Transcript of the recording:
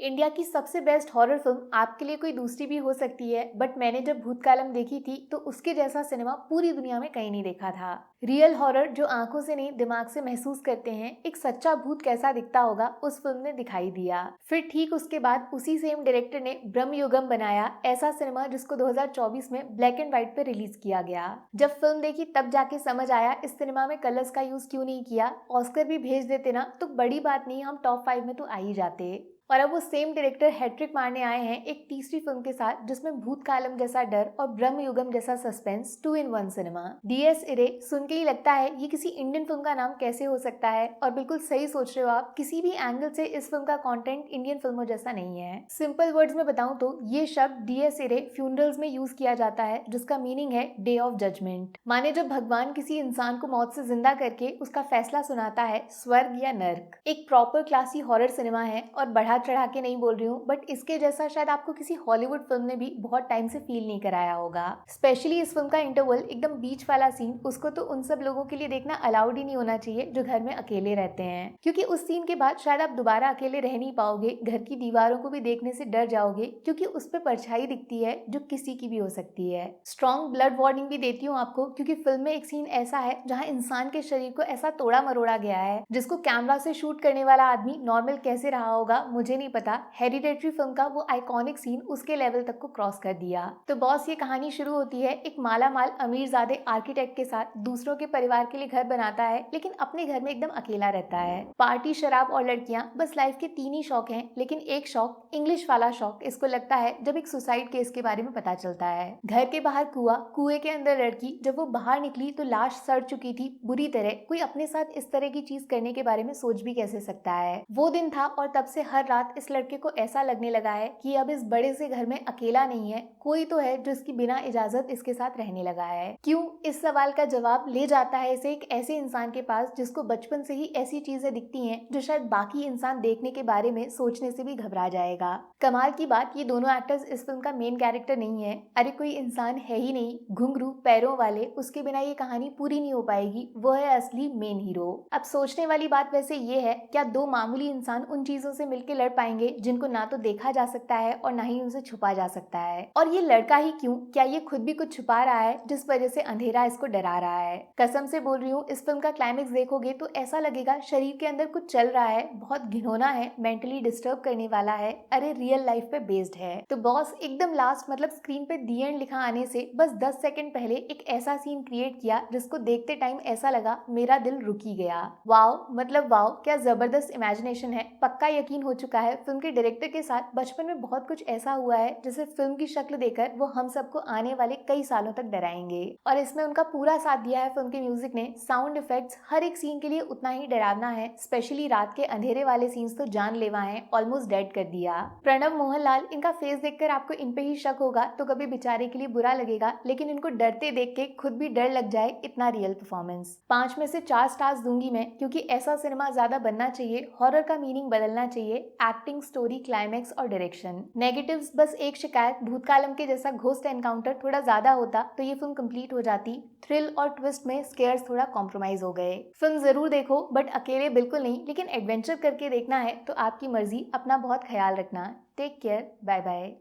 India की सबसे best horror film आपके लिए कोई दूसरी भी हो सकती है, बट मैंने जब भूतकालम देखी थी तो उसके जैसा सिनेमा पूरी दुनिया में कहीं नहीं देखा था। रियल हॉरर जो आंखों से नहीं दिमाग से महसूस करते हैं, एक सच्चा भूत कैसा दिखता होगा उस फिल्म ने दिखाई दिया। फिर ठीक उसके बाद उसी सेम डायरेक्टर ने ब्रह्मयुगम बनाया, ऐसा सिनेमा जिसको 2024 में ब्लैक एंड व्हाइट पे रिलीज किया गया। जब फिल्म देखी तब जाके समझ आया इस सिनेमा में कलर्स का यूज क्यों नहीं किया। ऑस्कर भी भेज देते ना तो बड़ी बात नहीं, हम टॉप 5 में तो आ ही जाते। और अब वो सेम डायरेक्टर हैट्रिक मारने आए हैं एक तीसरी फिल्म के साथ जिसमें भूतकालम जैसा डर और ब्रह्मयुगम जैसा सस्पेंस 2 in 1 सिनेमा। डीएस इरे सुन के ही लगता है ये किसी इंडियन फिल्म का नाम कैसे हो सकता है, और बिल्कुल सही सोच रहे हो आप, किसी भी एंगल से इस फिल्म का कंटेंट इंडियन फिल्मों जैसा नहीं है। सिंपल वर्ड्स में बताऊं तो ये शब्द डीएस इरे फ्यूनरल्स में यूज किया जाता है जिसका मीनिंग है डे ऑफ जजमेंट। माने जब भगवान किसी इंसान को मौत से जिंदा करके उसका फैसला सुनाता है, स्वर्ग या नर्क। एक प्रॉपर क्लासी हॉरर सिनेमा है और बढ़ा चढ़ा के नहीं बोल रही हूँ, बट इसके जैसा शायद आपको किसी हॉलीवुड फिल्म ने भी बहुत टाइम से फील नहीं कराया होगा। स्पेशली इस फिल्म का इंटरवल एकदम बीच वाला सीन, उसको तो उन सब लोगों के लिए देखना अलाउड ही नहीं होना चाहिए जो घर में अकेले रहते हैं, क्योंकि उस सीन के बाद शायद आप दोबारा अकेले रह नहीं पाओगे। घर की दीवारों को भी देखने से डर जाओगे क्योंकि उस पर परछाई दिखती है जो किसी की भी हो सकती है। स्ट्रॉन्ग ब्लड वार्निंग भी देती हूँ आपको, क्योंकि फिल्म में एक सीन ऐसा है जहाँ इंसान के शरीर को ऐसा तोड़ा मरोड़ा गया है जिसको कैमरा से शूट करने वाला आदमी नॉर्मल कैसे रहा होगा मुझे नहीं पता। हेरिडेटरी फिल्म का वो आइकॉनिक सीन उसके लेवल तक को क्रॉस कर दिया। तो बॉस, ये कहानी शुरू होती है एक मालामाल अमीरजादे आर्किटेक्ट के साथ, दूसरों के परिवार के लिए घर बनाता है लेकिन अपने घर में एकदम अकेला रहता है। पार्टी, शराब और लड़कियां, बस लाइफ के 3 ही शौक हैं, लेकिन एक शौक, इंग्लिश वाला शौक, इसको लगता है जब एक सुसाइड केस के बारे में पता चलता है। घर के बाहर कुआं, कुएं के अंदर लड़की, जब वो बाहर निकली तो लाश सड़ चुकी थी बुरी तरह। कोई अपने साथ इस तरह की चीज करने के बारे में सोच भी कैसे सकता है। वो दिन था और तब से हर रात इस लड़के को ऐसा लगने लगा है कि अब इस बड़े से घर में अकेला नहीं है, कोई तो है जो इसकी बिना इजाजत इसके साथ रहने लगा है। क्यों? इस सवाल का जवाब ले जाता है इसे एक ऐसे इंसान के पास जिसको बचपन से ही ऐसी चीजें दिखती हैं जो शायद बाकी इंसान देखने के बारे में सोचने से भी घबरा जाएगा। कमाल की बात, ये दोनों एक्टर्स इस फिल्म का मेन कैरेक्टर नहीं है। अरे कोई इंसान है ही नहीं, घुंघरू पैरों वाले, उसके बिना ये कहानी पूरी नहीं हो पाएगी। वो है असली मेन हीरो। अब सोचने वाली बात वैसे ये है, क्या दो मामूली इंसान उन चीजों से मिलकर लड़ पाएंगे जिनको ना तो देखा जा सकता है और ना ही उनसे छुपा जा सकता है? और ये लड़का ही क्यों, क्या ये खुद भी कुछ छुपा रहा है जिस वजह से अंधेरा इसको डरा रहा है? कसम से बोल रही हूँ, इस फिल्म का क्लाइमेक्स देखोगे तो ऐसा लगेगा शरीर के अंदर कुछ चल रहा है, बहुत घिनौना है, मेंटली डिस्टर्ब करने वाला है, अरे रियल लाइफ पे बेस्ड है। तो बॉस, एकदम लास्ट मतलब स्क्रीन पे दी एंड लिखा आने से बस 10 सेकंड पहले एक ऐसा सीन क्रिएट किया जिसको देखते टाइम ऐसा लगा मेरा दिल रुक ही गया। वाओ, मतलब वाओ, क्या जबरदस्त इमेजिनेशन है। पक्का यकीन हो चुका है फिल्म के डायरेक्टर के साथ बचपन में बहुत कुछ ऐसा हुआ है जिसे फिल्म की शक्ल देकर वो हम सबको आने वाले कई सालों तक डराएंगे। और इसमें उनका पूरा साथ दिया है फिल्म के म्यूजिक ने। साउंड इफेक्ट्स हर एक सीन के लिए उतना ही डरावना है, स्पेशली रात के अंधेरे वाले सीन्स तो जानलेवा हैं, ऑलमोस्ट डेड कर दिया। प्रणव मोहनलाल, इनका फेस देखकर आपको इन पे ही शक होगा तो कभी बेचारे के लिए बुरा लगेगा, लेकिन इनको डरते देख के खुद भी डर लग जाए, इतना रियल परफॉर्मेंस। 5 में से 4 स्टार्स दूंगी मैं, क्योंकि ऐसा सिनेमा ज्यादा बनना चाहिए, हॉरर का मीनिंग बदलना चाहिए, एक्टिंग, स्टोरी, क्लाइमेक्स और डायरेक्शन। नेगेटिव्स बस एक शिकायत, भूतकालम के जैसा घोस्ट एनकाउंटर थोड़ा ज्यादा होता तो ये फिल्म कंप्लीट हो जाती। थ्रिल और ट्विस्ट में स्केयर्स थोड़ा कॉम्प्रोमाइज हो गए। फिल्म जरूर देखो, बट अकेले बिल्कुल नहीं, लेकिन एडवेंचर करके देखना है तो आपकी मर्जी। अपना बहुत ख्याल रखना। Take care, bye bye.